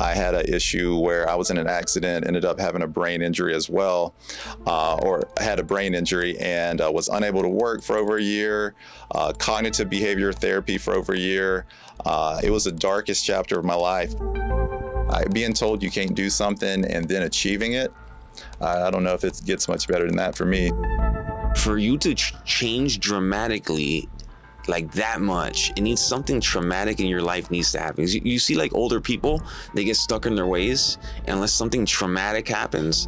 I had an issue where I was in an accident, ended up having a brain injury as well, or had a brain injury, and was unable to work for over a year, cognitive behavior therapy for over a year. It was the darkest chapter of my life. Being told you can't do something and then achieving it, I don't know if it gets much better than that for me. For you to change dramatically like that much, it needs something traumatic in your life needs to happen. You see like older people, they get stuck in their ways, and unless something traumatic happens.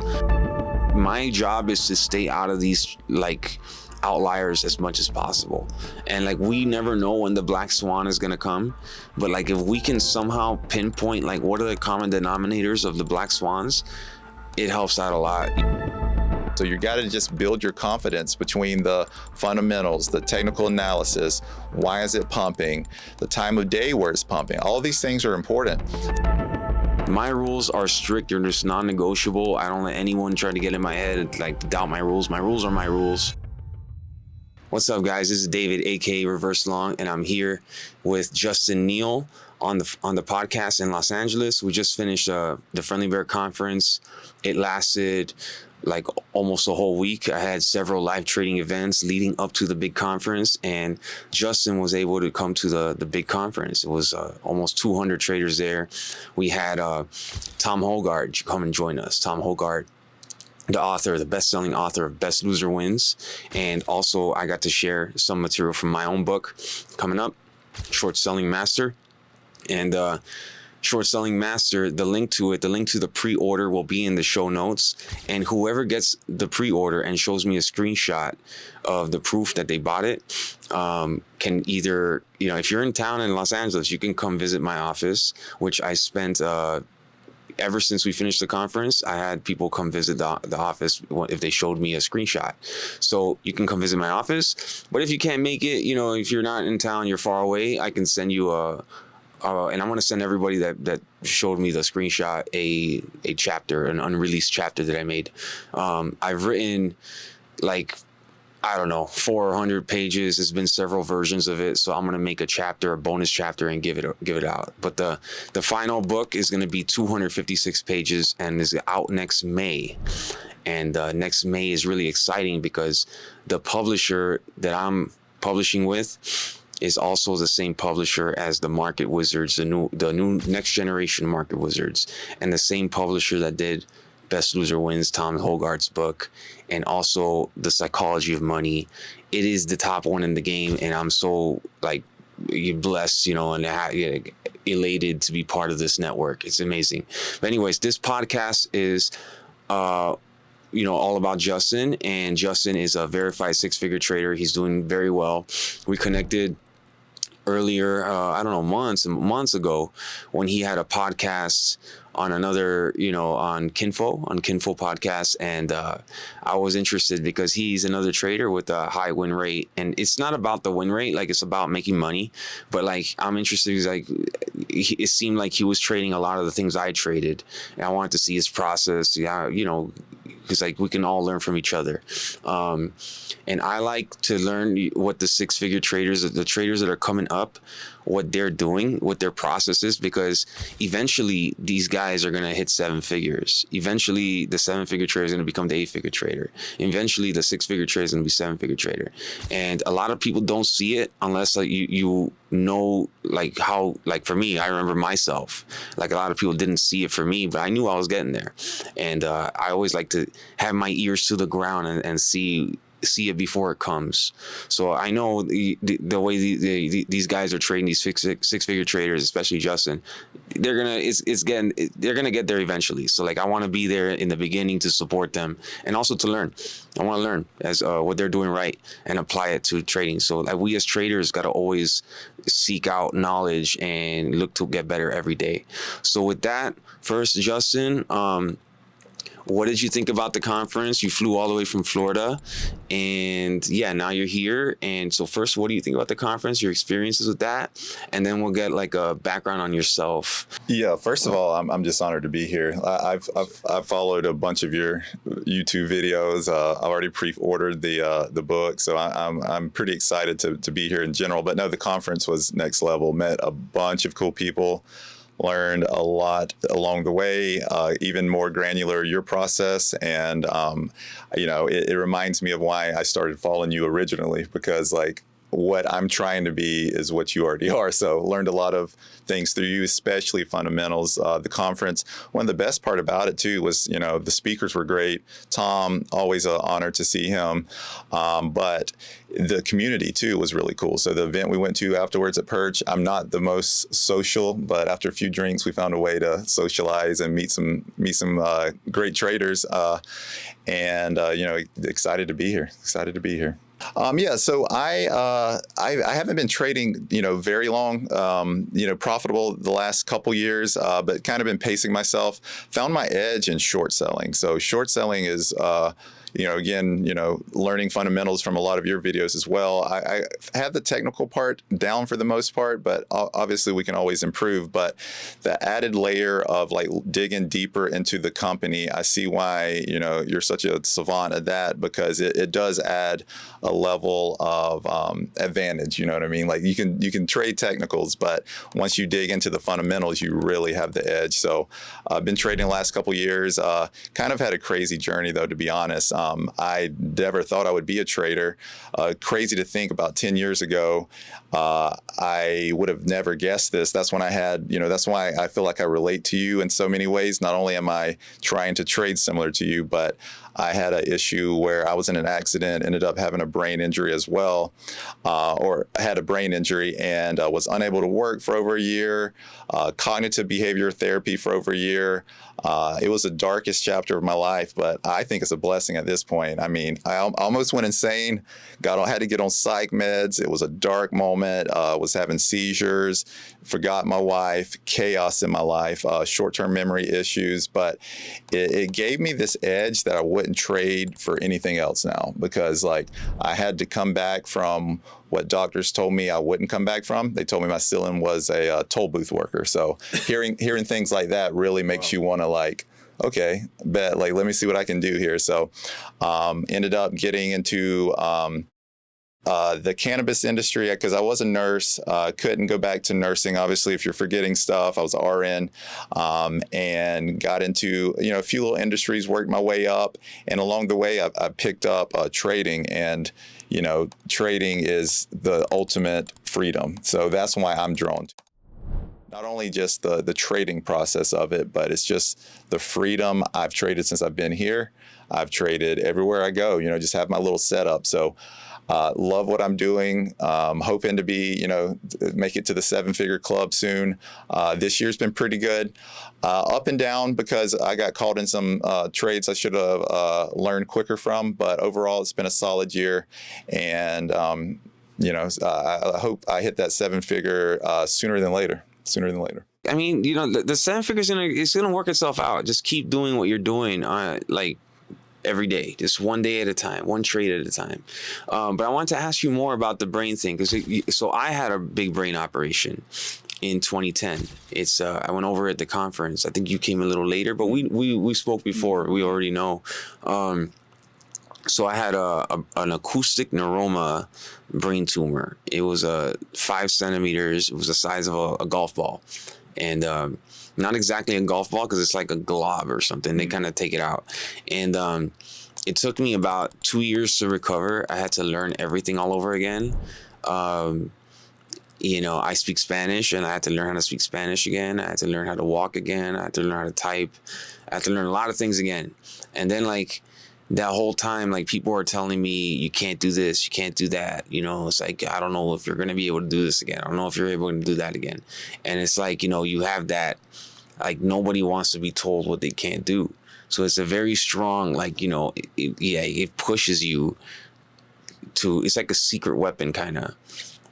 My job is to stay out of these like outliers as much as possible. And like, we never know when the black swan is gonna come, but like if we can somehow pinpoint like what are the common denominators of the black swans, it helps out a lot. So you got to just build your confidence between the fundamentals, the technical analysis, why is it pumping, the time of day where it's pumping. All of these things are important. My rules are strict. They're just non-negotiable. I don't let anyone try to get in my head and like doubt my rules. My rules are my rules. What's up, guys? This is David, aka Reverse Long, and I'm here with Justin Neal on the podcast in Los Angeles. We just finished the Friendly Bear conference. It lasted like almost a whole week. I had several live trading events leading up to the big conference, and Justin was able to come to the big conference. It was almost 200 traders there. We had Tom Hougaard come and join us. Tom Hougaard, the best-selling author of Best Loser Wins. And also I got to share some material from my own book coming up, Short Selling Master. And Short Selling Master, the link to the pre-order will be in the show notes. And whoever gets the pre-order and shows me a screenshot of the proof that they bought it, can either, if you're in town in Los Angeles, you can come visit my office, which I spent, ever since we finished the conference, I had people come visit the office if they showed me a screenshot. So you can come visit my office. But if you can't make it, if you're not in town, you're far away, I can send you and I want to send everybody that showed me the screenshot a chapter, an unreleased chapter that I made. I've written like, I don't know, 400 pages. There's been several versions of it. So I'm going to make a bonus chapter and give it out. But the final book is going to be 256 pages and is out next May. And next May is really exciting because the publisher that I'm publishing with is also the same publisher as the Market Wizards, the new next generation Market Wizards, and the same publisher that did Best Loser Wins, Tom Hougaard's book, and also The Psychology of Money. It is the top one in the game, and I'm so blessed, and elated to be part of this network. It's amazing. But anyways, this podcast is all about Justin, and Justin is a verified six-figure trader. He's doing very well. We connected earlier, months ago, when he had a podcast on another, on Kinfo podcast. And I was interested because he's another trader with a high win rate. And it's not about the win rate, it's about making money. But I'm interested because it seemed like he was trading a lot of the things I traded. And I wanted to see his process, because we can all learn from each other. And I like to learn what the six-figure traders, the traders that are coming up, what they're doing, what their process is, because eventually these guys are going to hit seven figures. Eventually the seven-figure trader is going to become the eight-figure trader. Eventually the six-figure trader is going to be seven-figure trader. And a lot of people don't see it unless you know, how, for me, I remember myself, a lot of people didn't see it for me, but I knew I was getting there. And I always like to have my ears to the ground and see it before it comes. So I know the way these guys are trading, these six-figure traders, especially Justin, they're gonna get there eventually. So I want to be there in the beginning to support them and also to learn. I want to learn as what they're doing right and apply it to trading. So we as traders got to always seek out knowledge and look to get better every day. So with that, first, Justin, what did you think about the conference? You flew all the way from Florida, and now you're here. And so first, what do you think about the conference, your experiences with that? And then we'll get a background on yourself. Yeah, first of all, I'm just honored to be here. I've followed a bunch of your YouTube videos. I've already pre-ordered the book, so I'm pretty excited to be here in general. But no, the conference was next level. Met a bunch of cool people. learned a lot along the way, even more granular your process. And, it reminds me of why I started following you originally, because like, what I'm trying to be is what you already are. So learned a lot of things through you, especially fundamentals. The conference, one of the best part about it too was, the speakers were great. Tom, always an honor to see him. But the community too was really cool. So the event we went to afterwards at Perch, I'm not the most social, but after a few drinks, we found a way to socialize and meet some great traders. Excited to be here. Excited to be here. So I haven't been trading, very long, profitable the last couple years, but kind of been pacing myself. Found my edge in short selling. So short selling is, learning fundamentals from a lot of your videos as well. I have the technical part down for the most part, but obviously we can always improve. But the added layer of like digging deeper into the company, I see why, you're such a savant at that, because it does add a level of advantage. You know what I mean? Like you can trade technicals, but once you dig into the fundamentals, you really have the edge. So I've been trading the last couple years. Kind of had a crazy journey though, to be honest. I never thought I would be a trader. Crazy to think about 10 years ago, I would have never guessed this. That's when I had, that's why I feel like I relate to you in so many ways. Not only am I trying to trade similar to you, but I had an issue where I was in an accident, ended up having a brain injury as well, or had a brain injury and was unable to work for over a year, cognitive behavior therapy for over a year. It was the darkest chapter of my life, but I think it's a blessing at this point. I mean, I almost went insane, had to get on psych meds. It was a dark moment, was having seizures, forgot my wife, chaos in my life, short-term memory issues, but it gave me this edge that I wouldn't trade for anything else now, because like I had to come back from what doctors told me I wouldn't come back from. They told me my ceiling was a toll booth worker. So hearing things like that really makes you want to like, okay, let me see what I can do here. So ended up getting into the cannabis industry because I was a nurse. Couldn't go back to nursing, obviously, if you're forgetting stuff. I was an RN, and got into a few little industries, worked my way up, and along the way I picked up trading, and trading is the ultimate freedom. So that's why I'm drawn to not only just the trading process of it, but it's just the freedom. I've traded since I've been here. I've traded everywhere I go, just have my little setup. So love what I'm doing. Hoping to be, make it to the 7-figure club soon. This year's been pretty good. Up and down because I got caught in some trades I should have learned quicker from. But overall, it's been a solid year. And, I hope I hit that 7-figure sooner than later. I mean, the 7 figures it's gonna work itself out. Just keep doing what you're doing, every day, just one day at a time, one trade at a time. But I want to ask you more about the brain thing, so I had a big brain operation in 2010. I went over at the conference. I think you came a little later, but we spoke before. We already know. So I had an acoustic neuroma brain tumor. It was 5 centimeters. It was the size of a golf ball, and not exactly a golf ball because it's like a glob or something. They kind of take it out, and it took me about 2 years to recover. I had to learn everything all over again. I speak Spanish, and I had to learn how to speak Spanish again. I had to learn how to walk again. I had to learn how to type. I had to learn a lot of things again, and then that whole time, people are telling me, you can't do this, you can't do that. It's like, I don't know if you're going to be able to do this again. I don't know if you're able to do that again. And it's like, you have that, nobody wants to be told what they can't do. So it's a very strong, it pushes you to, it's like a secret weapon kind of.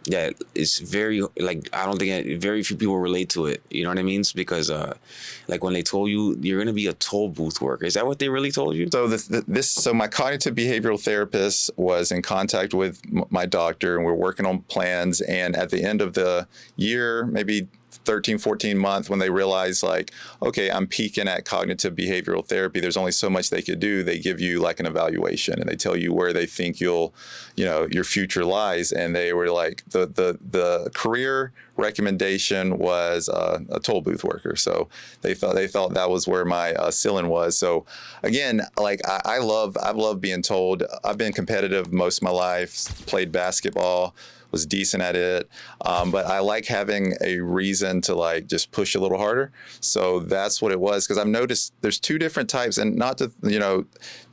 Yeah, it's very, I don't think very few people relate to it. You know what I mean? It's because, when they told you you're going to be a toll booth worker, is that what they really told you? So so my cognitive behavioral therapist was in contact with my doctor, and we're working on plans. And at the end of the year, maybe 13, 14 month, when they realize like, okay, I'm peaking at cognitive behavioral therapy, there's only so much they could do. They give you like an evaluation and they tell you where they think your future lies. And they were like, the career recommendation was a toll booth worker. So they thought that was where my ceiling was. So again, like I've loved being told. I've been competitive most of my life, played basketball, was decent at it. But I like having a reason to like just push a little harder. So that's what it was. Cause I've noticed there's two different types, and not to,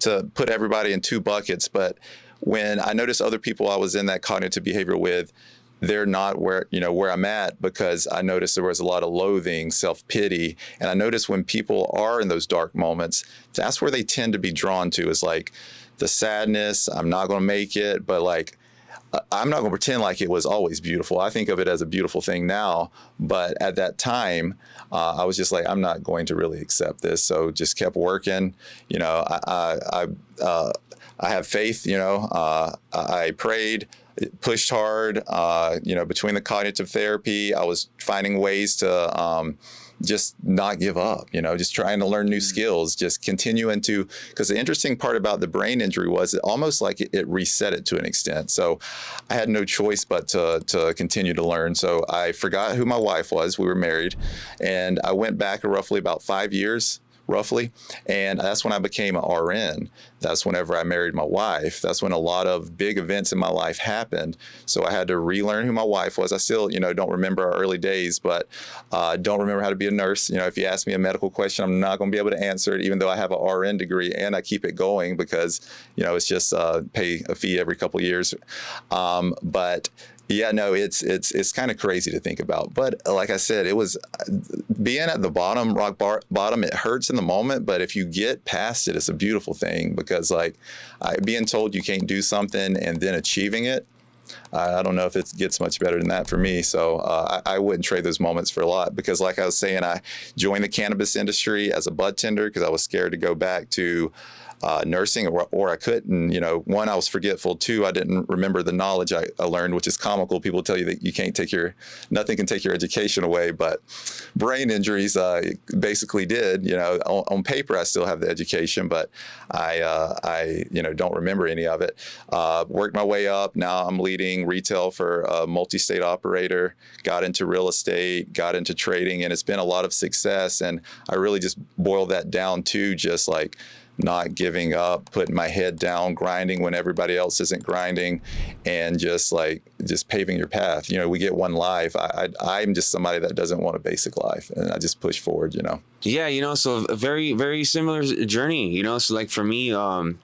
to put everybody in two buckets, but when I noticed other people I was in that cognitive behavior with, they're not where I'm at, because I noticed there was a lot of loathing, self-pity. And I noticed when people are in those dark moments, that's where they tend to be drawn to, is like the sadness, I'm not going to make it, but like, I'm not going to pretend like it was always beautiful. I think of it as a beautiful thing now, but at that time, I was just like, I'm not going to really accept this. So just kept working. I have faith. I prayed, pushed hard. Between the cognitive therapy, I was finding ways to just not give up, just trying to learn new skills, just continuing to, because the interesting part about the brain injury was it almost like it reset it to an extent. So I had no choice but to continue to learn. So I forgot who my wife was. We were married, and I went back roughly about 5 years, roughly. And that's when I became an RN. That's whenever I married my wife. That's when a lot of big events in my life happened. So I had to relearn who my wife was. I still, don't remember our early days, but don't remember how to be a nurse. If you ask me a medical question, I'm not going to be able to answer it, even though I have an RN degree, and I keep it going because, it's just pay a fee every couple of years. But yeah, no, it's kind of crazy to think about. But like I said, it was being at the bottom, bottom. It hurts in the moment, but if you get past it, it's a beautiful thing, because like being told you can't do something and then achieving it, I don't know if it gets much better than that for me. So I wouldn't trade those moments for a lot, because like I was saying, I joined the cannabis industry as a bud tender because I was scared to go back to nursing, or I couldn't. One, I was forgetful. Two, I didn't remember the knowledge I learned, which is comical. People tell you that you can't nothing can take your education away, but brain injuries basically did. On paper, I still have the education, but I don't remember any of it. Worked my way up. Now I'm leading retail for a multi-state operator. Got into real estate, got into trading, and it's been a lot of success. And I really just boiled that down to just like not giving up, putting my head down, grinding when everybody else isn't grinding, and just paving your path. We get one life. I'm just somebody that doesn't want a basic life, and I just push forward. Yeah, so a very, very similar journey. So like for me, so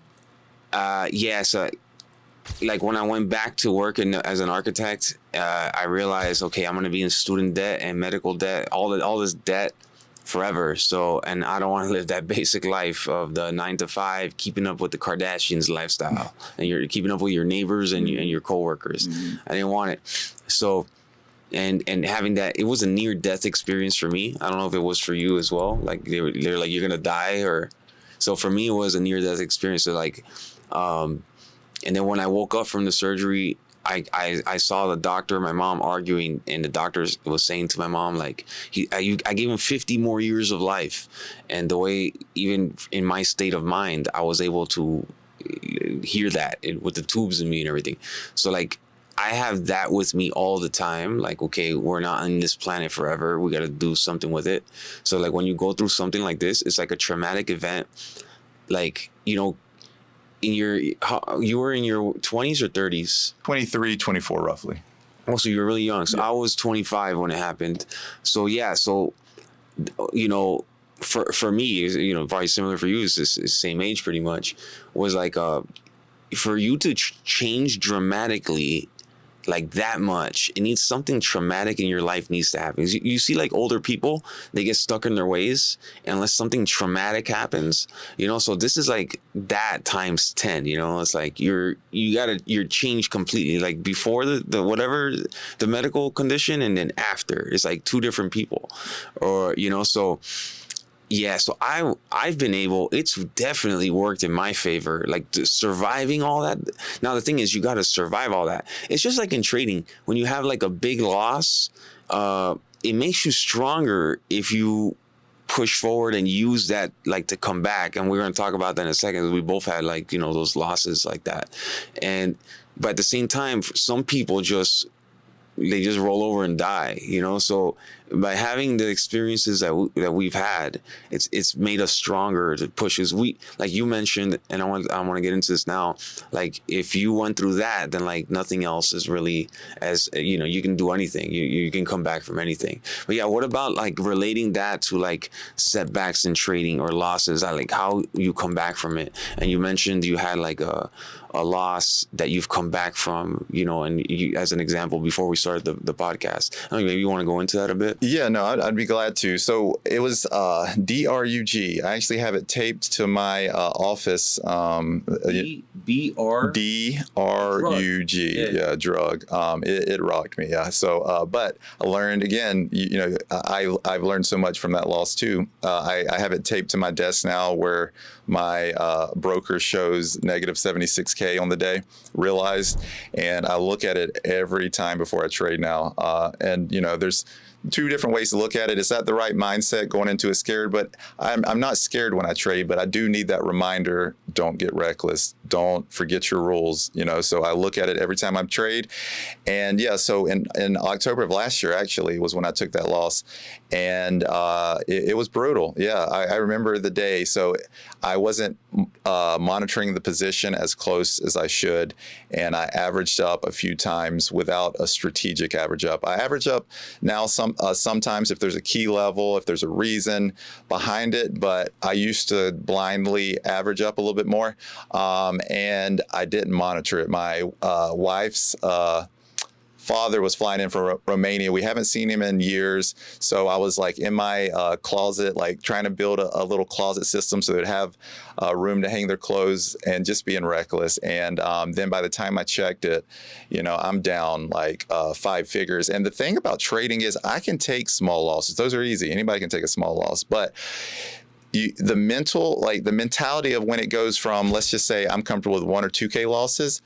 like when I went back to work as an architect, I realized, okay, I'm going to be in student debt and medical debt, all this debt forever. So, and I don't want to live that basic life of the 9 to 5, keeping up with the Kardashians lifestyle, and you're keeping up with your neighbors and your coworkers. Mm-hmm. I didn't want it. So, and having that, it was a near death experience for me. I don't know if it was for you as well. Like they're like, you're going to die, or, so for me, it was a near death experience. So like, and then when I woke up from the surgery, I saw the doctor and my mom arguing, and the doctor was saying to my mom, like, I gave him 50 more years of life. And the way, even in my state of mind, I was able to hear that with the tubes in me and everything. So like, I have that with me all the time. Like, okay, we're not on this planet forever. We got to do something with it. So like when you go through something like this, it's like a traumatic event. Like, you were in your 20s or 30s? 23, 24, roughly. Oh, so you were really young. So yeah. I was 25 when it happened. So yeah, for me, probably similar for you, it's the same age pretty much, was like for you to change dramatically like that much, it needs something traumatic in your life needs to happen. You see like older people, they get stuck in their ways unless something traumatic happens, so this is like that times 10, it's like you're changed completely, like before the whatever the medical condition, and then after, it's like two different people, or so yeah, so I've been able, it's definitely worked in my favor, like surviving all that. Now, the thing is, you got to survive all that. It's just like in trading, when you have like a big loss, it makes you stronger if you push forward and use that like to come back. And we're going to talk about that in a second. We both had like, you know, those losses like that. But at the same time, some people they just roll over and die, you know? So by having the experiences that we've had, it's made us stronger to push. As we, like you mentioned, and I want to get into this now, like if you went through that, then like nothing else is really, as you know, you can do anything. You can come back from anything. But yeah, what about like relating that to like setbacks in trading or losses, like how you come back from it? And you mentioned you had like a loss that you've come back from, you know, and you, as an example, before we started the podcast. I mean, maybe you want to go into that a bit? Yeah, no, I'd be glad to. So it was DRUG. I actually have it taped to my office. DRUG, yeah, drug. It rocked me, yeah. So, but I learned again. You know, I've learned so much from that loss too. I have it taped to my desk now, where my broker shows negative 76K on the day, realized, and I look at it every time before I trade now. And you know, there's two different ways to look at it. Is that the right mindset going into it scared? But I'm not scared when I trade, but I do need that reminder. Don't get reckless. Don't forget your rules, you know? So I look at it every time I trade. And yeah, so in October of last year, actually, was when I took that loss. And it was brutal. Yeah, I remember the day. So I wasn't monitoring the position as close as I should. And I averaged up a few times without a strategic average up. I average up now sometimes if there's a key level, if there's a reason behind it, but I used to blindly average up a little bit more, and I didn't monitor it. My wife's father was flying in from Romania. We haven't seen him in years, so I was like in my closet, like trying to build a little closet system so they'd have room to hang their clothes, and just being reckless. And then by the time I checked it, you know, I'm down like 5 figures. And the thing about trading is I can take small losses. Those are easy. Anybody can take a small loss, but the mentality of when it goes from, let's just say I'm comfortable with 1 or 2K losses,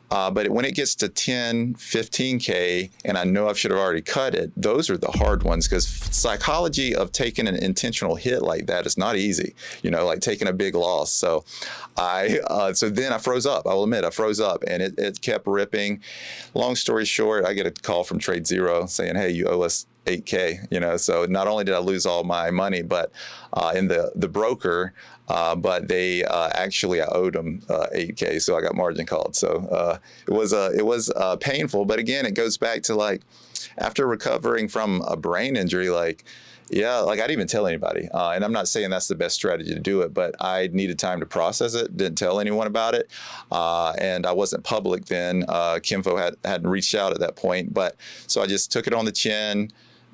but when it gets to 10, 15K, and I know I should have already cut it, those are the hard ones, because psychology of taking an intentional hit like that is not easy, you know, like taking a big loss. So so then I froze up. I will admit I froze up, and it kept ripping. Long story short, I get a call from Trade Zero saying, hey, you owe us 8K, you know. So not only did I lose all my money, but in the broker, but they actually, I owed them 8K, so I got margin called. So it was painful, but again, it goes back to like after recovering from a brain injury, like yeah, like I didn't even tell anybody, and I'm not saying that's the best strategy to do it, but I needed time to process it. Didn't tell anyone about it, and I wasn't public then. Kimfo hadn't reached out at that point, but so I just took it on the chin,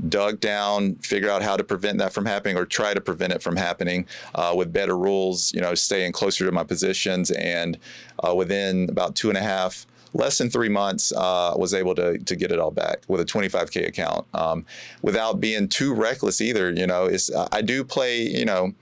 dug down, figured out how to prevent that from happening, or try to prevent it from happening with better rules, you know, staying closer to my positions. And within about 2.5, less than 3 months, was able to get it all back with a 25K account, without being too reckless either. You know, I do play, you know,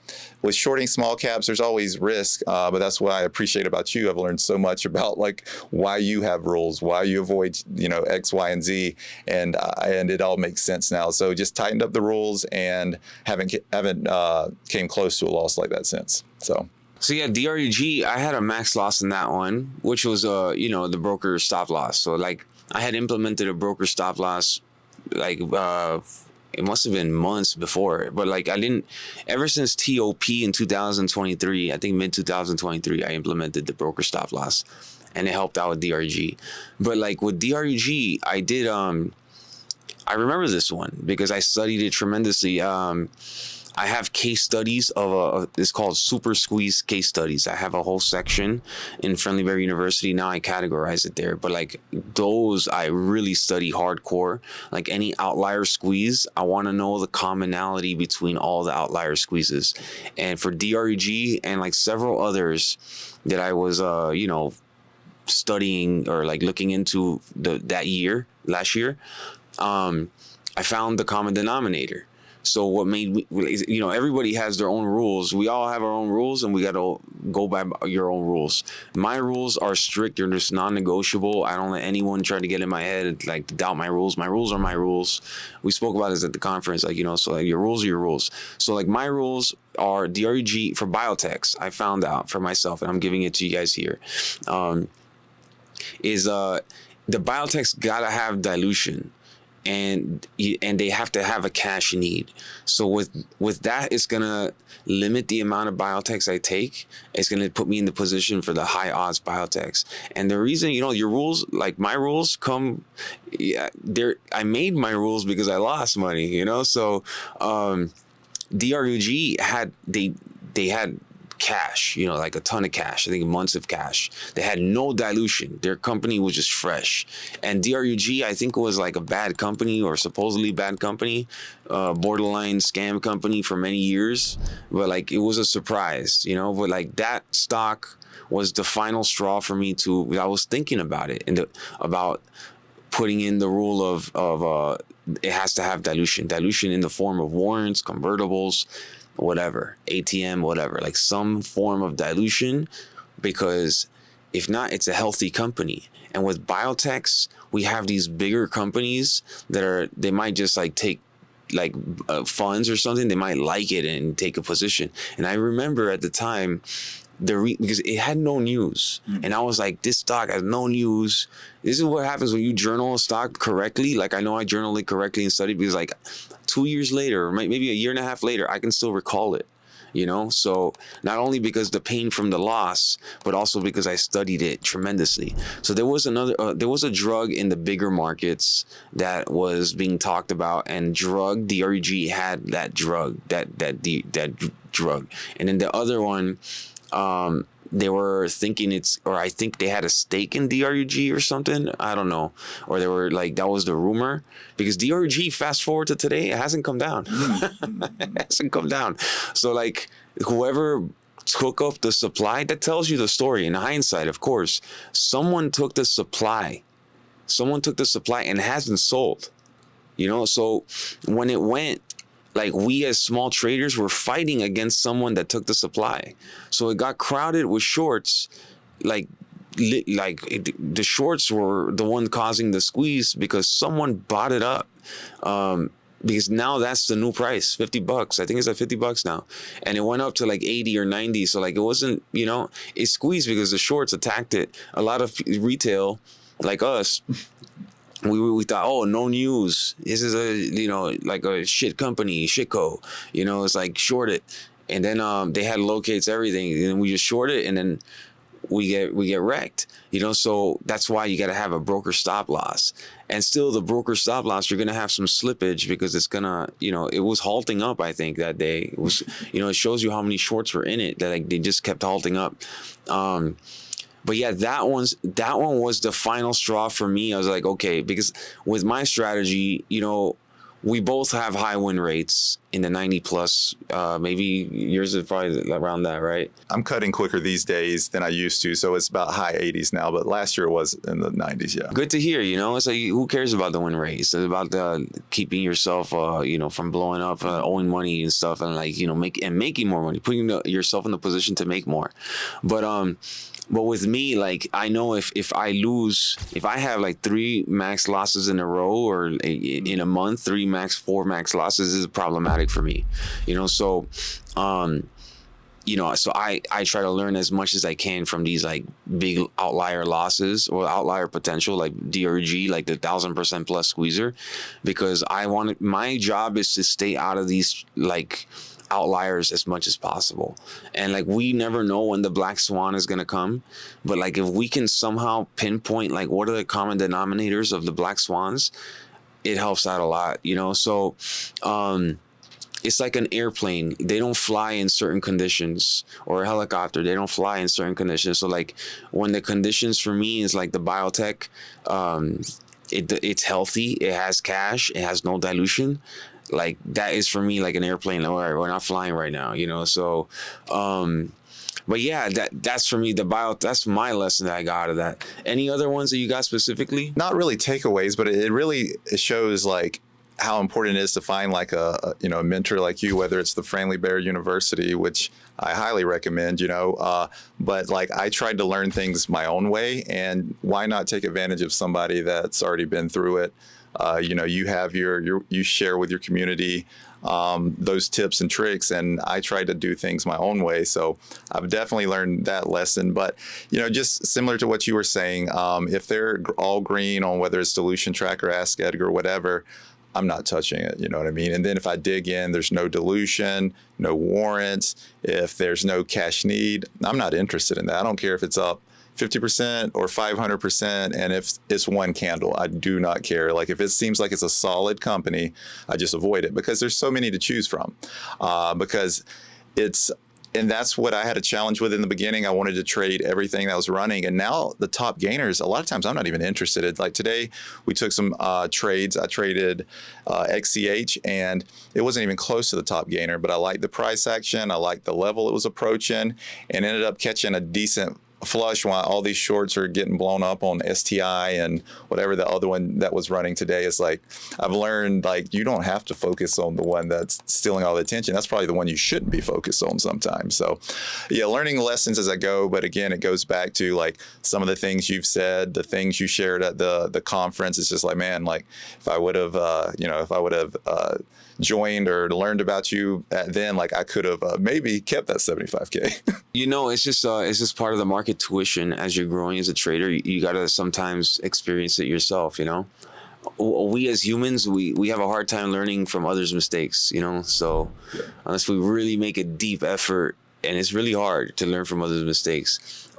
with shorting small caps, there's always risk, but that's what I appreciate about you. I've learned so much about like why you have rules, why you avoid, you know, X, Y, and Z, and it all makes sense now. So just tightened up the rules and haven't came close to a loss like that since. So yeah, DRUG, I had a max loss in that one, which was you know, the broker stop loss. So like I had implemented a broker stop loss like it must have been months before, but like I didn't, ever since TOP in 2023, I think mid 2023, I implemented the broker stop loss, and it helped out with DRG. But like with DRG, I did I remember this one because I studied it tremendously. I have case studies of it's called Super Squeeze case studies. I have a whole section in Friendly Bear University. Now I categorize it there, but like those I really study hardcore. Like any outlier squeeze, I want to know the commonality between all the outlier squeezes. And for DRG and like several others that I was you know, studying or like looking into last year, I found the common denominator. So what made me, you know, everybody has their own rules. We all have our own rules, and we got to go by your own rules. My rules are strict. They're just non-negotiable. I don't let anyone try to get in my head, like, to doubt my rules. My rules are my rules. We spoke about this at the conference, like, you know, so like your rules are your rules. So like my rules are DRUG for biotechs. I found out for myself, and I'm giving it to you guys here. The biotechs gotta have dilution, and they have to have a cash need. So with that, it's gonna limit the amount of biotechs I take. It's gonna put me in the position for the high odds biotechs. And the reason, you know, your rules, like my rules come, I made my rules because I lost money, you know. So DRUG they had cash, you know, like a ton of cash, I think months of cash. They had no dilution. Their company was just fresh. And DRUG, I think, was like a bad company, or supposedly bad company, borderline scam company for many years. But like, it was a surprise, you know. But like, that stock was the final straw for me I was thinking about it, and about putting in the rule of it has to have dilution in the form of warrants, convertibles, whatever, ATM, whatever, like some form of dilution, because if not, it's a healthy company. And with biotechs, we have these bigger companies they might just like take like funds or something. They might like it and take a position. And I remember at the time, because it had no news, and I was like, this stock has no news. This is what happens when you journal a stock correctly. Like, I know I journaled it correctly and studied, because like 2 years later, or maybe a year and a half later, I can still recall it, you know. So not only because the pain from the loss, but also because I studied it tremendously. So there was a drug in the bigger markets that was being talked about, and DRG had that drug, that drug. And then the other one, they were thinking I think they had a stake in DRUG or something. I don't know. Or they were like, that was the rumor, because DRUG, fast forward to today, it hasn't come down. It hasn't come down. So like, whoever took up the supply, that tells you the story. In hindsight, of course, someone took the supply and hasn't sold, you know. So when it went, like, we as small traders were fighting against someone that took the supply. So it got crowded with shorts. The shorts were the one causing the squeeze, because someone bought it up. Because now that's the new price, $50. I think it's at $50 now. And it went up to like 80 or 90. So like, it wasn't, you know, it squeezed because the shorts attacked it. A lot of retail like us, we thought, oh, no news. This is like a shit company, shitco. You know, it's like, short it. And then they had locates everything, and we just short it, and then we get wrecked. You know, so that's why you got to have a broker stop loss. And still, the broker stop loss, you're gonna have some slippage, because it's gonna, you know, it was halting up. I think that day it was, you know, it shows you how many shorts were in it, that like they just kept halting up. But yeah, that one was the final straw for me. I was like, okay, because with my strategy, you know, we both have high win rates in the 90 plus. Maybe yours is probably around that, right? I'm cutting quicker these days than I used to, so it's about high 80s now, but last year it was in the 90s, yeah. Good to hear, you know. It's like, who cares about the win rates? It's about keeping yourself, you know, from blowing up, owing money and stuff, and like, you know, making more money, putting yourself in the position to make more. But with me, like, I know if I lose, if I have like 3 max losses in a row, or in a month, 4 max losses, is problematic for me, you know. So, you know, so I try to learn as much as I can from these like big outlier losses or outlier potential, like DRG, like the 1000% plus squeezer, because my job is to stay out of these like outliers as much as possible. And like, we never know when the black swan is going to come, but like, if we can somehow pinpoint like what are the common denominators of the black swans, it helps out a lot, you know. So it's like an airplane. They don't fly in certain conditions, or a helicopter, they don't fly in certain conditions. So like, when the conditions for me is like the biotech, it's healthy, it has cash, it has no dilution, like, that is for me like an airplane. All right, we're not flying right now, you know. So but yeah, that's for me, that's my lesson that I got out of that. Any other ones that you got specifically? Not really takeaways, but it shows like how important it is to find like a mentor like you, whether it's the Friendly Bear University, which I highly recommend, but like I tried to learn things my own way, and why not take advantage of somebody that's already been through it? You have you share with your community those tips and tricks, and I try to do things my own way. So I've definitely learned that lesson. But just similar to what you were saying, if they're all green on whether it's Dilution Tracker, Ask Edgar, whatever, I'm not touching it. You know what I mean? And then if I dig in, there's no dilution, no warrants. If there's no cash need, I'm not interested in that. I don't care if it's up 50% or 500%. And if it's one candle, I do not care. Like if it seems like it's a solid company, I just avoid it because there's so many to choose from. And that's what I had a challenge with in the beginning. I wanted to trade everything that was running. And now the top gainers, a lot of times I'm not even interested in. Like today, we took some trades. I traded XCH, and it wasn't even close to the top gainer, but I liked the price action. I liked the level it was approaching, and ended up catching a decent flush while all these shorts are getting blown up on STI and whatever the other one that was running today. Is like, I've learned, like, you don't have to focus on the one that's stealing all the attention. That's probably the one you shouldn't be focused on sometimes. So yeah, learning lessons as I go. But again, it goes back to like some of the things you've said, the things you shared at the conference. It's just like, man, like if I would have, joined or learned about you then, like I could have maybe kept that 75K. It's just part of the market tuition. As you're growing as a trader, you got to sometimes experience it yourself. We as humans, we have a hard time learning from others' mistakes. So unless we really make a deep effort, and it's really hard to learn from others' mistakes.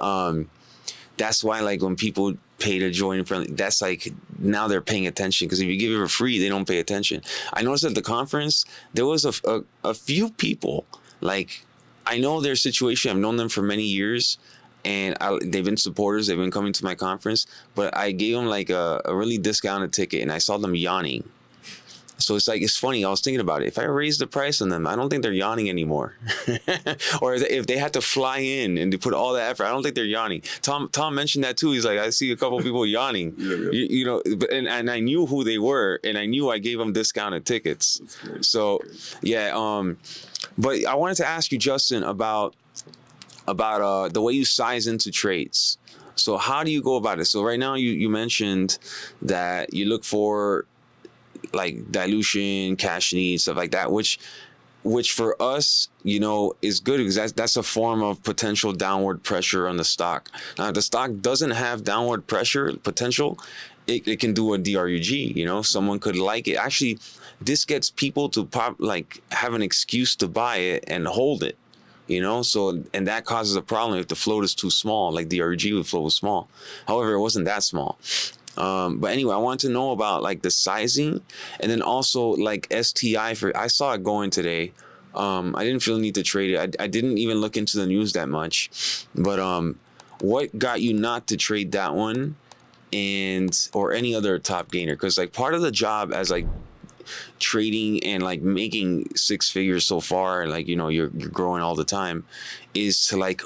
That's why, like, when people pay to join friendly, that's like, now they're paying attention, because if you give it for free, they don't pay attention. I noticed at the conference, there was a few people, like, I know their situation. I've known them for many years, and they've been supporters. They've been coming to my conference, but I gave them like a really discounted ticket, and I saw them yawning. So it's funny. I was thinking about it. If I raise the price on them, I don't think they're yawning anymore. Or if they had to fly in and they put all that effort, I don't think they're yawning. Tom mentioned that too. He's like, I see a couple of people yawning. Yeah. And I knew who they were, and I knew I gave them discounted tickets. So yeah. But I wanted to ask you, Justin, about the way you size into trades. So how do you go about it? So right now you mentioned that you look for like dilution, cash needs, stuff like that, which for us, is good, because that's a form of potential downward pressure on the stock. Now, if the stock doesn't have downward pressure potential, it can do a DRUG. Someone could like it. Actually, this gets people to have an excuse to buy it and hold it. So, and that causes a problem if the float is too small, like the DRUG float was small. However, it wasn't that small. But anyway, I wanted to know about like the sizing, and then also like STI I saw it going today. I didn't feel the need to trade it. I didn't even look into the news that much, but what got you not to trade that one, or any other top gainer? Because like part of the job as like trading and like making six figures so far, like you're growing all the time, is to like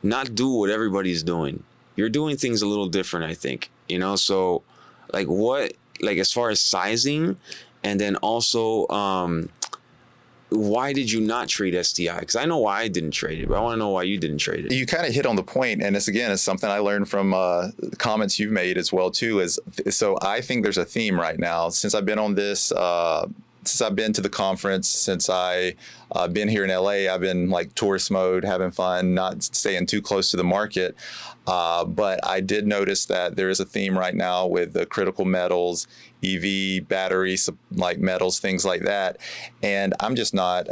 not do what everybody's doing. You're doing things a little different, I think. So like as far as sizing, and then also why did you not trade STI? Because I know why I didn't trade it, but I want to know why you didn't trade it. You kind of hit on the point, and it's something I learned from comments you've made as well too. So I think there's a theme right now since I've been on this. Since I've been to the conference, since I've been here in LA, I've been like tourist mode, having fun, not staying too close to the market. But I did notice that there is a theme right now with the critical metals, EV, batteries, like metals, things like that. And I'm just not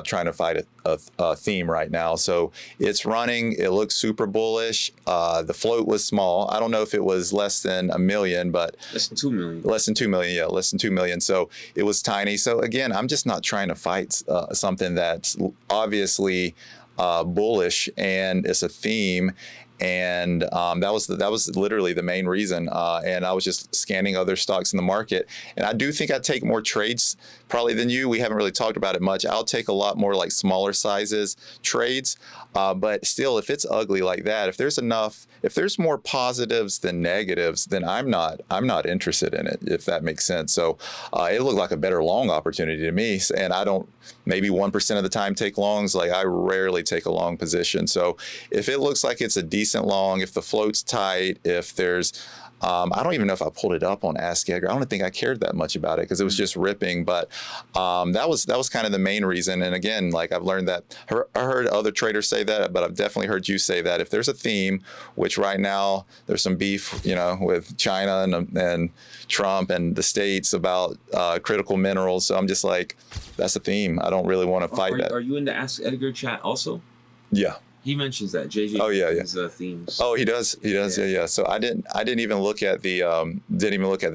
trying to fight a theme right now. So it's running. It looks super bullish. The float was small. I don't know if it was less than $1 million, but less than 2 million. Less than 2 million. Yeah, less than 2 million. So it was tiny. So again, I'm just not trying to fight something that's obviously bullish, and it's a theme. And that was literally the main reason. And I was just scanning other stocks in the market. And I do think I take more trades probably than you. We haven't really talked about it much. I'll take a lot more like smaller sizes trades. But still, if it's ugly like that, if there's more positives than negatives, then I'm not interested in it, if that makes sense. So it looked like a better long opportunity to me. And I don't, maybe 1% of the time take longs. Like I rarely take a long position. So if it looks like it's a decent long, if the float's tight, if there's, I don't even know if I pulled it up on Ask Edgar. I don't think I cared that much about it because it was just ripping. But that was kind of the main reason. And again, like I've learned that, I heard other traders say that, but I've definitely heard you say that if there's a theme, which right now there's some beef, with China and Trump and the States about critical minerals. So I'm just like, that's a theme. I don't really want to fight that. Are you in the Ask Edgar chat also? Yeah. He mentions that JJ. Oh yeah, his, themes. Oh, he does. Yeah. So I didn't even look at the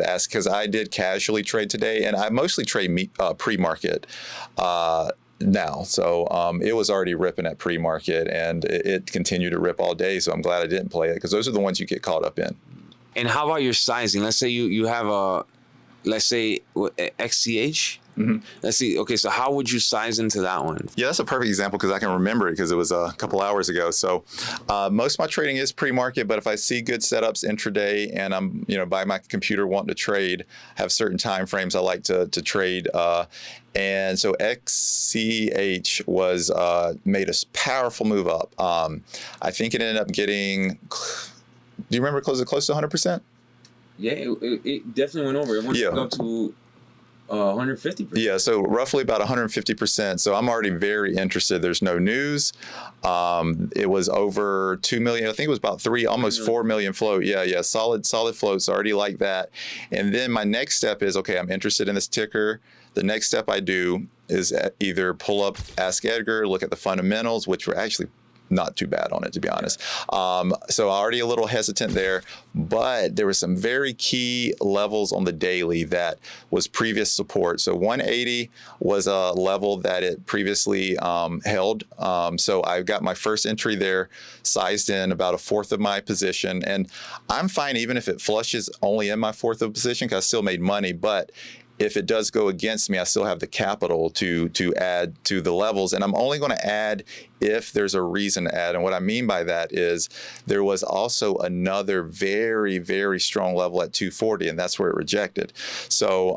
ask because I did casually trade today, and I mostly trade pre-market now. So it was already ripping at pre-market, and it continued to rip all day. So I'm glad I didn't play it because those are the ones you get caught up in. And how about your sizing? Let's say you have XCH. Mm-hmm. Let's see. Okay, so how would you size into that one? Yeah, that's a perfect example because I can remember it because it was a couple hours ago. So most of my trading is pre-market, but if I see good setups intraday and I'm by my computer wanting to trade, have certain time frames I like to trade. And so XCH was made a powerful move up. I think it ended up getting. Do you remember close to 100%? Yeah, it definitely went over. It went up to 150%. Yeah, so roughly about 150%. So I'm already very interested. There's no news. It was over 2 million. I think it was about almost 4 million float. Yeah. Solid floats. Already like that. And then my next step is, okay, I'm interested in this ticker. The next step I do is either pull up Ask Edgar, look at the fundamentals, which were actually not too bad on it, to be honest. So already a little hesitant there, but there were some very key levels on the daily that was previous support. So 180 was a level that it previously held. So I got my first entry there, sized in about a fourth of my position. And I'm fine even if it flushes only in my fourth of position because I still made money. But if it does go against me, I still have the capital to add to the levels. And I'm only going to add if there's a reason to add. And what I mean by that is there was also another very, very strong level at 240, and that's where it rejected. So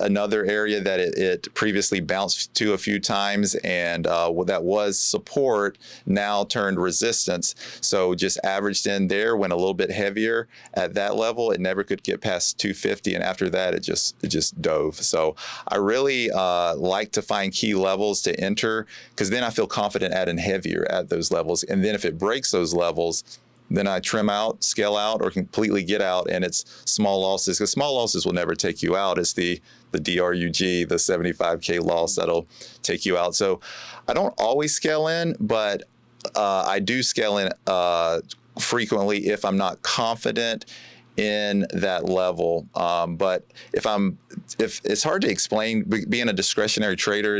another area that it previously bounced to a few times and that was support now turned resistance. So just averaged in there, went a little bit heavier at that level. It never could get past 250, and after that it just dove. So I really like to find key levels to enter because then I feel confident adding heavier at those levels. And then if it breaks those levels, then I trim out, scale out, or completely get out, and it's small losses. Because small losses will never take you out. It's the DRUG, the 75K loss that'll take you out. So I don't always scale in, but I do scale in frequently if I'm not confident in that level. But if it's hard to explain, being a discretionary trader,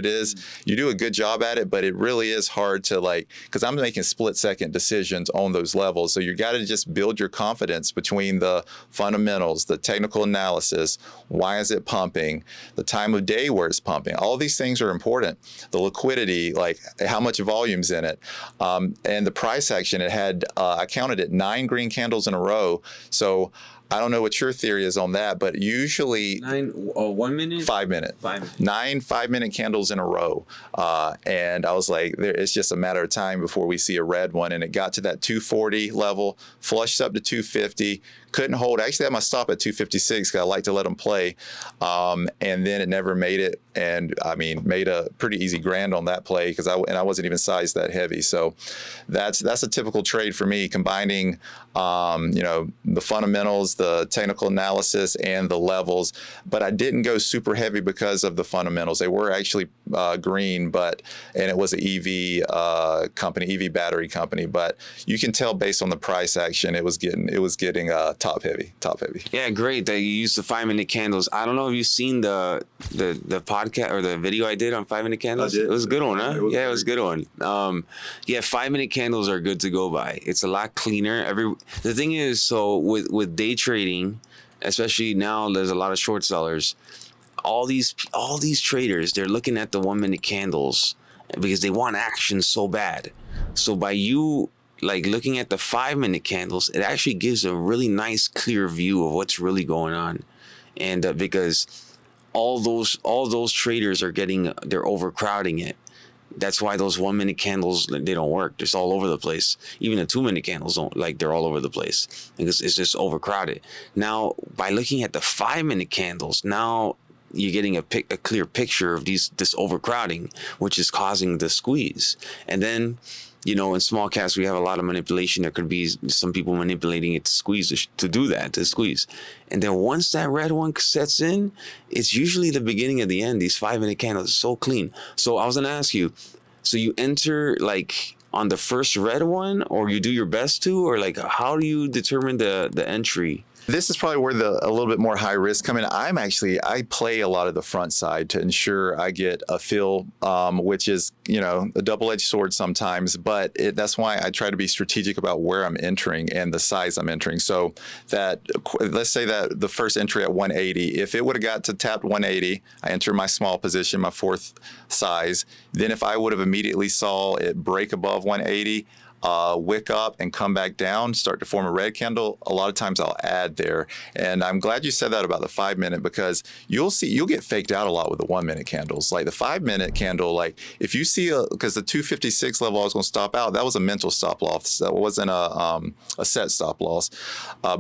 you do a good job at it, but it really is hard to because I'm making split-second decisions on those levels. So you got to just build your confidence between the fundamentals, the technical analysis, why is it pumping, the time of day where it's pumping. All these things are important. The liquidity, like how much volume's in it, and the price action. It had, I counted it 9 green candles in a row. So I don't know what your theory is on that, but usually 1 minute, 5 minute, 9 5-minute candles in a row, and I was like, it's just a matter of time before we see a red one. And it got to that 240 level, flushed up to 250, couldn't hold. I actually had my stop at 256 because I like to let them play, and then it never made it. And I mean, made a pretty easy grand on that play because I wasn't even sized that heavy. So that's a typical trade for me, combining the fundamentals, the technical analysis, and the levels. But I didn't go super heavy because of the fundamentals. They were actually green, and it was an EV company, EV battery company. But you can tell based on the price action, it was getting top heavy. Yeah, great that you use the 5-minute candles. I don't know if you've seen the podcast or the video I did on 5-minute candles. I did. It was a good one, huh? It was a good one. Yeah, 5-minute candles are good to go by. It's a lot cleaner. The thing is, so with day trading, especially now, there's a lot of short sellers. All these traders, they're looking at the 1-minute candles because they want action so bad. So by you like looking at the 5-minute candles, it actually gives a really nice, clear view of what's really going on. And because all those traders they're overcrowding it. That's why those 1-minute candles, they don't work. They're all over the place. Even the 2-minute candles don't, like, they're all over the place because it's just overcrowded. Now, by looking at the 5-minute candles, now you're getting a clear picture of this overcrowding, which is causing the squeeze. And then, you know, in small caps, we have a lot of manipulation. There could be some people manipulating it to squeeze, to squeeze. And then once that red one sets in, it's usually the beginning of the end. These 5-minute candles are so clean. So I was going to ask you, so you enter like on the first red one, or you do your best to, or like how do you determine the entry? This is probably where a little bit more high risk come in. I play a lot of the front side to ensure I get a fill, which is, you know, a double-edged sword sometimes, but that's why I try to be strategic about where I'm entering and the size I'm entering. So that, let's say that the first entry at 180, if it would have got to tapped 180, I enter my small position, my fourth size. Then if I would have immediately saw it break above 180, wick up and come back down, start to form a red candle, a lot of times I'll add there. And I'm glad you said that about the 5-minute, because you'll get faked out a lot with the 1-minute candles. Like the 5-minute candle, like if you see because the 256 level I was going to stop out, that was a mental stop loss. That wasn't a set stop loss,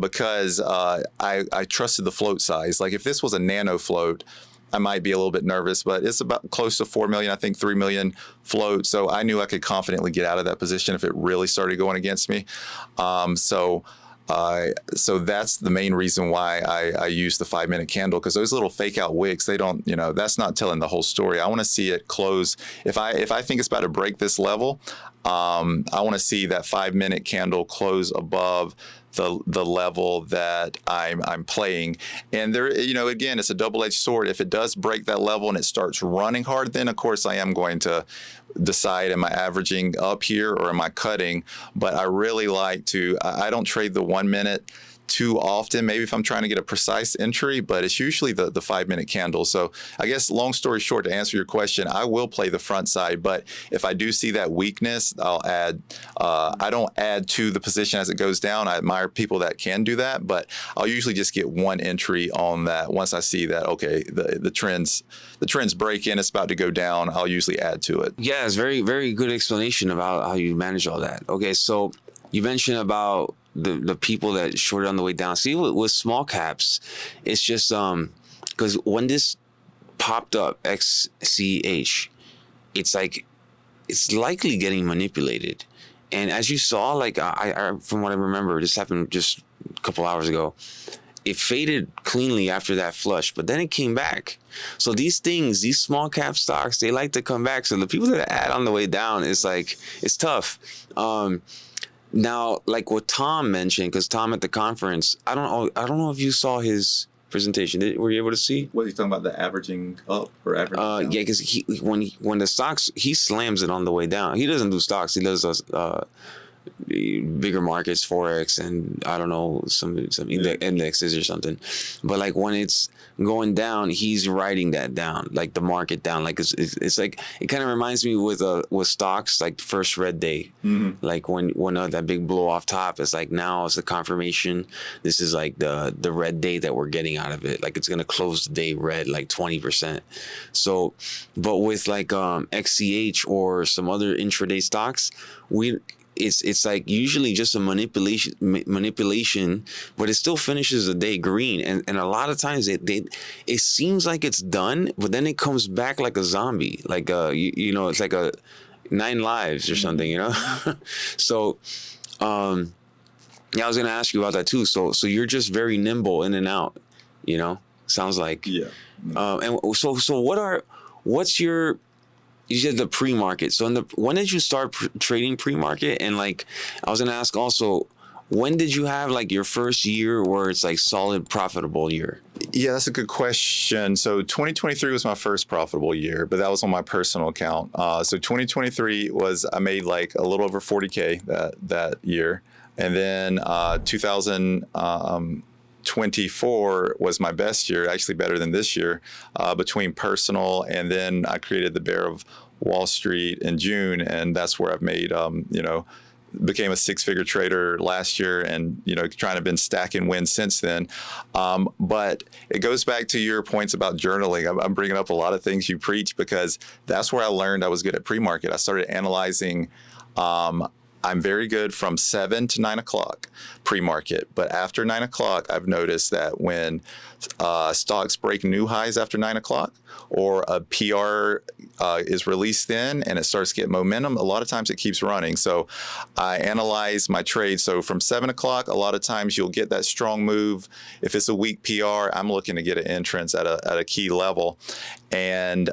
because I trusted the float size. Like if this was a nano float, I might be a little bit nervous, but it's about close to 4 million, I think 3 million float. So I knew I could confidently get out of that position if it really started going against me. So that's the main reason why I use the 5-minute candle, because those little fake out wicks, they don't, you know, that's not telling the whole story. I want to see it close. If I think it's about to break this level, I want to see that 5-minute candle close above the level that I'm playing. And there, you know, again, it's a double-edged sword. If it does break that level and it starts running hard, then of course I am going to decide, am I averaging up here or am I cutting? But I really like to, I don't trade the 1-minute too often, maybe if I'm trying to get a precise entry, but it's usually the 5-minute candle. So I guess long story short, to answer your question, I will play the front side, but if I do see that weakness, I'll add, I don't add to the position as it goes down. I admire people that can do that, but I'll usually just get one entry on that. Once I see that, okay, the trends break in, it's about to go down, I'll usually add to it. Yeah, it's very, very good explanation about how you manage all that. Okay, so you mentioned about the people that shorted on the way down. See, with small caps, it's just because when this popped up XCH, it's like it's likely getting manipulated. And as you saw, like I from what I remember, this happened just a couple hours ago. It faded cleanly after that flush, but then it came back. So these small cap stocks, they like to come back. So the people that add on the way down, it's like it's tough. Now, like what Tom mentioned, because Tom at the conference, I don't know if you saw his presentation. Were you able to see? What are you talking about? The averaging up or averaging down? Yeah, because when the stocks, he slams it on the way down. He doesn't do stocks. He does bigger markets, forex, and I don't know some indexes or something. But like when it's going down, he's writing that down, like the market down. Like it's like it kind of reminds me with stocks, like the first red day, like when that big blow off top. It's like now it's the confirmation. This is like the red day that we're getting out of it. Like it's gonna close the day red like 20%. So, but with like XCH or some other intraday stocks, it's like usually just a manipulation, but it still finishes the day green. And a lot of times it seems like it's done, but then it comes back like a zombie, like you know, it's like a 9 lives or something, you know? So, yeah, I was going to ask you about that too. So you're just very nimble in and out, you know, sounds like. Yeah. And so what's your, you said the pre-market. So when did you start trading pre-market? And like, I was going to ask also, when did you have like your first year where it's like solid profitable year? Yeah, that's a good question. So 2023 was my first profitable year, but that was on my personal account. So 2023 I made like a little over 40K that year. And then 2024 was my best year, actually better than this year, between personal, and then I created the Bear of Wall Street in June, and that's where I've made, became a six-figure trader last year, and trying to been stacking wins since then. But it goes back to your points about journaling. I'm bringing up a lot of things you preach because that's where I learned I was good at pre-market. I started analyzing. I'm very good from 7 to 9 o'clock pre-market, but after 9 o'clock, I've noticed that when stocks break new highs after 9 o'clock, or a PR is released then and it starts to get momentum, a lot of times it keeps running. So I analyze my trade. So from 7 o'clock, a lot of times you'll get that strong move. If it's a weak PR, I'm looking to get an entrance at a key level. And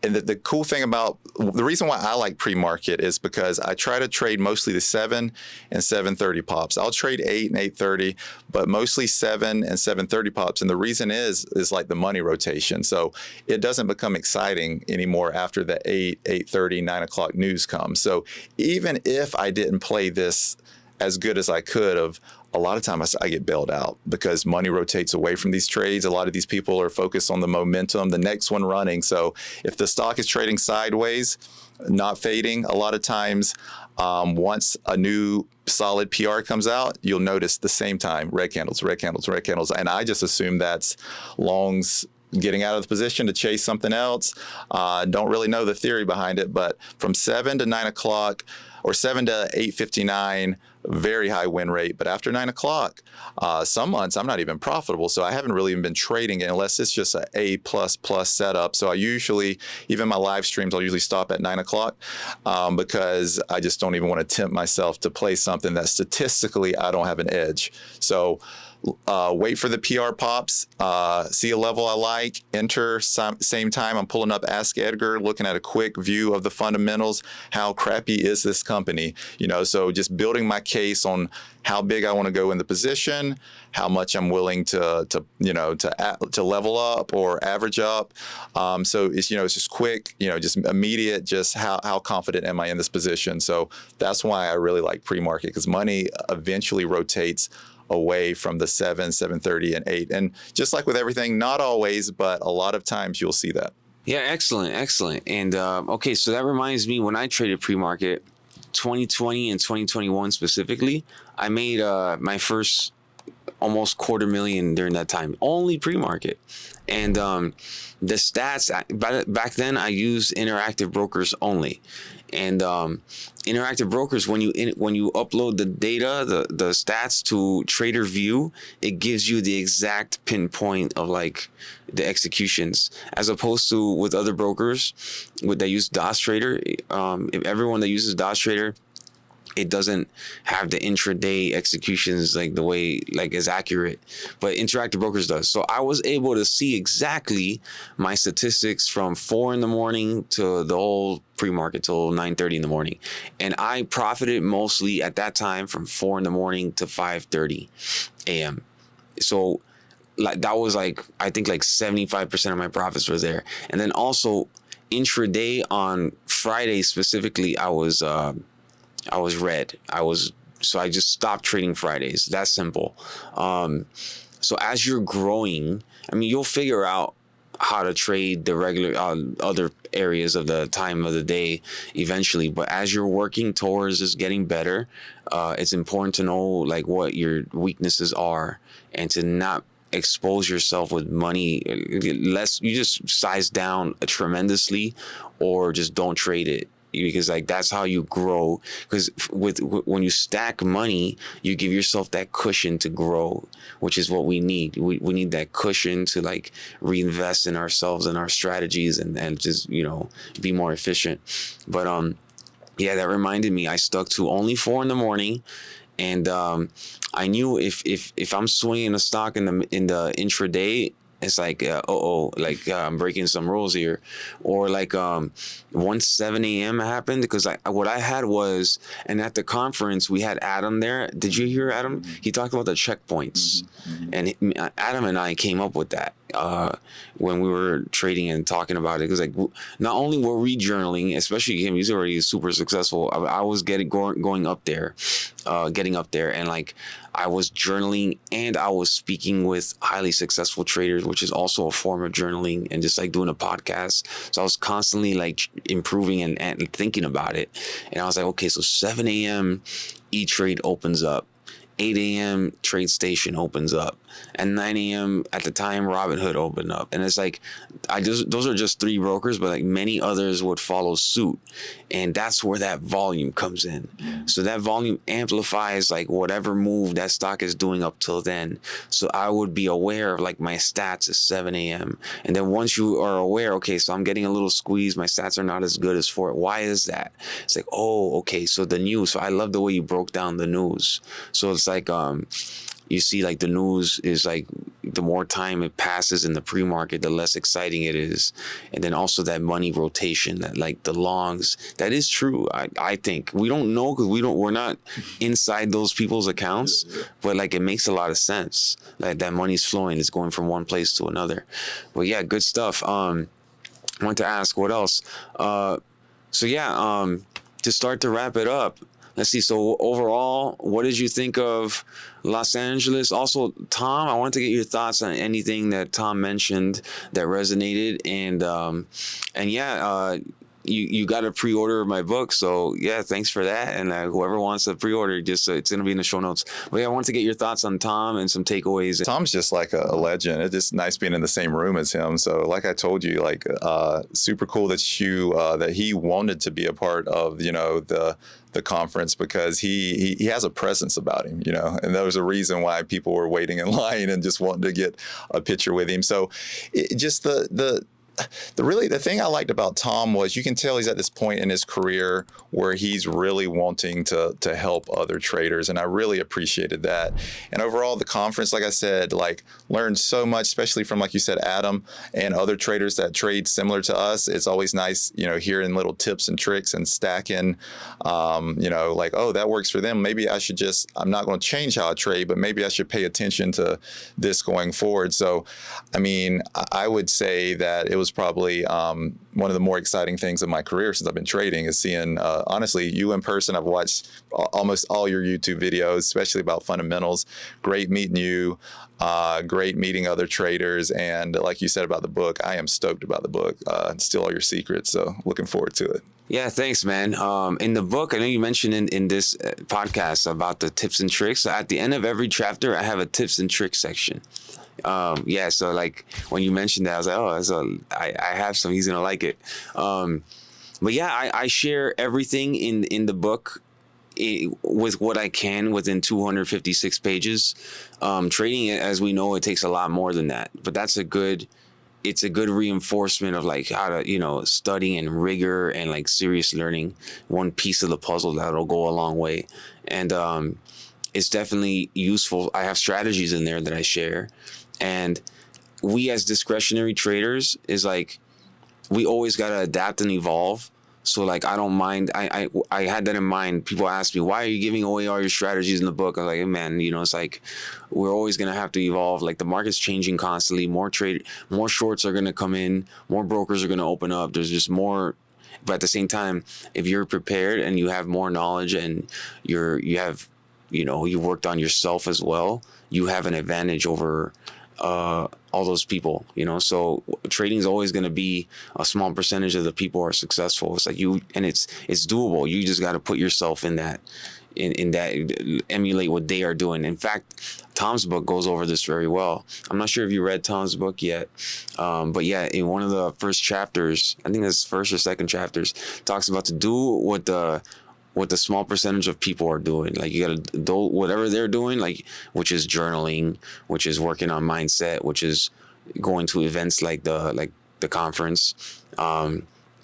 the cool thing about the reason why I like pre-market is because I try to trade mostly the 7 and 7:30 pops. I'll trade 8 and 8:30, but mostly 7 and 7:30 pops. And the reason is like the money rotation. So it doesn't become exciting anymore after the 8, 8:30, 9 o'clock news comes. So even if I didn't play this as good as I could have, a lot of times I get bailed out because money rotates away from these trades. A lot of these people are focused on the momentum, the next one running. So if the stock is trading sideways, not fading, a lot of times once a new solid PR comes out, you'll notice the same time, red candles, red candles, red candles. And I just assume that's longs getting out of the position to chase something else. Don't really know the theory behind it, but from 7 to 9 o'clock or 7 to 8:59, very high win rate. But after 9 o'clock, some months I'm not even profitable. So I haven't really even been trading it unless it's just a A++ setup. So I usually, even my live streams, I'll usually stop at 9 o'clock because I just don't even want to tempt myself to play something that statistically I don't have an edge. So wait for the PR pops, see a level I like, enter, same time I'm pulling up Ask Edgar, looking at a quick view of the fundamentals. How crappy is this company? So just building my case on how big I want to go in the position, how much I'm willing to level up or average up. So it's just quick, just immediate, just how confident am I in this position? So that's why I really like pre-market, because money eventually rotates away from the 7, 7:30, and 8. And just like with everything, not always, but a lot of times you'll see that. Yeah, excellent. And okay, so that reminds me, when I traded pre-market, 2020 and 2021 specifically, I made my first almost $250,000 during that time, only pre-market. And the stats, back then I used Interactive Brokers only. And Interactive Brokers, when you upload the data, the stats to Trader View, it gives you the exact pinpoint of like the executions, as opposed to with other brokers that use DOS Trader. If everyone that uses DOS Trader, it doesn't have the intraday executions like the way like is accurate, but Interactive Brokers does. So I was able to see exactly my statistics from 4 in the morning to the whole pre-market till 9:30 in the morning, and I profited mostly at that time from 4 in the morning to 5:30 a.m. So like that was like, I think like 75% of my profits were there. And then also intraday on Friday specifically, I was red. So I just stopped trading Fridays. That's simple. So as you're growing, I mean, you'll figure out how to trade the regular other areas of the time of the day eventually. But as you're working towards just getting better, it's important to know like what your weaknesses are and to not expose yourself with money. Less, you just size down tremendously or just don't trade it. Because like that's how you grow. Because when you stack money, you give yourself that cushion to grow, which is what we need. We need that cushion to like reinvest in ourselves and our strategies and just be more efficient. But yeah, that reminded me. I stuck to only 4 in the morning, and I knew if I'm swinging a stock in the intraday, it's like, I'm breaking some rules here. Or like once 7 a.m. happened, because what I had was, and at the conference we had Adam there. Did you hear Adam? He talked about the checkpoints, and Adam and I came up with that when we were trading and talking about it. Because like, not only were we journaling, especially him, he's already super successful. I was going up there, getting up there, and like I was journaling and I was speaking with highly successful traders, which is also a form of journaling, and just like doing a podcast. So I was constantly like improving and thinking about it. And I was like, okay, so 7 a.m. E-Trade opens up. 8 a.m. TradeStation opens up, and 9 a.m. at the time Robinhood opened up. And it's like, those are just 3 brokers, but like many others would follow suit, and that's where that volume comes in. So that volume amplifies like whatever move that stock is doing up till then. So I would be aware of like my stats is 7 a.m. And then once you are aware, okay, so I'm getting a little squeeze, my stats are not as good as for it. Why is that? It's like, oh, okay, so the news. So I love the way you broke down the news. So it's like you see like the news is like, the more time it passes in the pre-market, the less exciting it is. And then also that money rotation, that like the longs, that is true. I think we don't know, because we're not inside those people's accounts, but like it makes a lot of sense. Like that money's flowing, it's going from one place to another. But yeah, good stuff. I want to ask what else. To start to wrap it up, let's see. So overall, what did you think of Los Angeles? Also, Tom, I want to get your thoughts on anything that Tom mentioned that resonated. You got a pre-order of my book. So yeah, thanks for that. And whoever wants a pre-order, just it's going to be in the show notes. But yeah, I want to get your thoughts on Tom and some takeaways. Tom's just like a legend. It's just nice being in the same room as him. So like I told you, like super cool that that he wanted to be a part of, the conference, because he has a presence about him, and there was a reason why people were waiting in line and just wanting to get a picture with him. So just the thing I liked about Tom was, you can tell he's at this point in his career where he's really wanting to help other traders, and I really appreciated that. And overall, the conference, like I said, like learned so much, especially from, like you said, Adam and other traders that trade similar to us. It's always nice, hearing little tips and tricks and stacking, like, oh, that works for them. Maybe I'm not going to change how I trade, but maybe I should pay attention to this going forward. So, I mean, I would say that it was probably one of the more exciting things of my career since I've been trading, is seeing, honestly, you in person. I've watched almost all your YouTube videos, especially about fundamentals. Great meeting you. Great meeting other traders. And like you said about the book, I am stoked about the book. Still all your secrets. So looking forward to it. Yeah, thanks, man. In the book, I know you mentioned in this podcast about the tips and tricks. So at the end of every chapter, I have a tips and tricks section. So like when you mentioned that, I was like, oh, so I have some, he's gonna like it. But yeah, I share everything in the book with what I can within 256 pages. Trading, as we know, it takes a lot more than that, but it's a good reinforcement of like how to, studying and rigor and like serious learning. One piece of the puzzle that'll go a long way. And it's definitely useful. I have strategies in there that I share. And we as discretionary traders is like, we always got to adapt and evolve. So like, I don't mind. I had that in mind. People ask me, why are you giving away all your strategies in the book? I'm like, hey, man, it's like, we're always going to have to evolve. Like the market's changing constantly. More shorts are going to come in. More brokers are going to open up. There's just more. But at the same time, if you're prepared and you have more knowledge and you worked on yourself as well, you have an advantage over all those people, so trading is always going to be a small percentage of the people are successful. It's like it's doable. You just got to put yourself in that, emulate what they are doing. In fact, Tom's book goes over this very well. I'm not sure if you read Tom's book yet, but yeah, in one of the first chapters, I think it's first or second chapters, talks about to do what the small percentage of people are doing. Like you got to do whatever they're doing, like, which is journaling, which is working on mindset, which is going to events like the conference,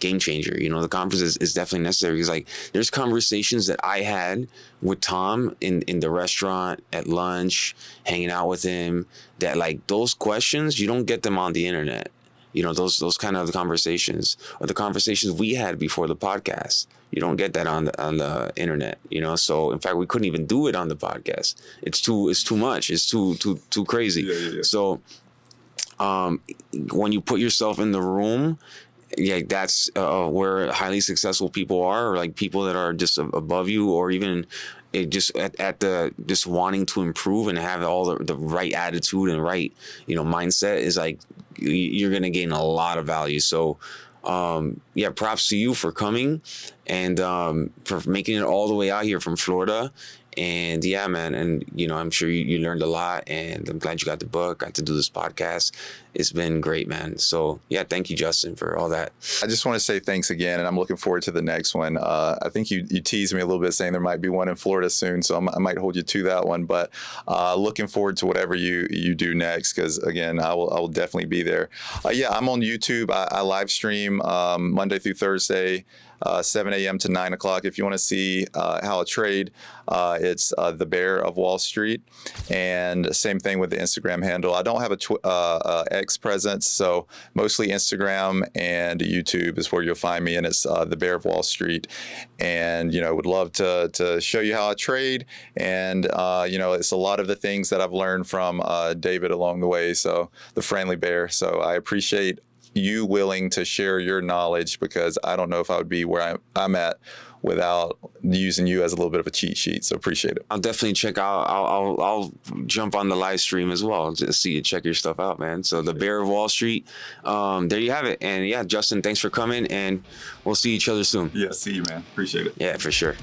game changer. You know, the conference is definitely necessary, because like there's conversations that I had with Tom in the restaurant, at lunch, hanging out with him, that like those questions, you don't get them on the internet. You know, those kind of conversations, or the conversations we had before the podcast. You don't get that on the internet, you know. So in fact, we couldn't even do it on the podcast. It's too much. It's too crazy. Yeah. So when you put yourself in the room, yeah, that's where highly successful people are, or like people that are just above you, or even just at the just wanting to improve and have all the right attitude and right, you know, mindset, is like you're gonna gain a lot of value. So yeah, props to you for coming and for making it all the way out here from Florida. And yeah, man, and you know, I'm sure you learned a lot, and I'm glad you got the book, got to do this podcast. It's been great, man. So yeah, thank you, Justin, for all that. I just want to say thanks again, and I'm looking forward to the next one. I think you teased me a little bit saying there might be one in Florida soon, so I might hold you to that one. But looking forward to whatever you do next, because again, I will definitely be there. Yeah, I'm on YouTube. I live stream Monday through Thursday. 7 a.m. to 9 o'clock. If you want to see how I trade, it's the Bear of Wall Street. And same thing with the Instagram handle. I don't have a X presence, so mostly Instagram and YouTube is where you'll find me, and it's the Bear of Wall Street. And, you know, would love to show you how I trade. And, you know, it's a lot of the things that I've learned from David along the way, so the friendly bear. So I appreciate you willing to share your knowledge, because I don't know if I would be where I'm at without using you as a little bit of a cheat sheet. So appreciate it. I'll definitely check out. I'll jump on the live stream as well, just see you, check your stuff out, man. So the Bear of Wall Street. There you have it. And yeah, Justin, thanks for coming, and we'll see each other soon. Yeah, see you, man. Appreciate it. Yeah, for sure.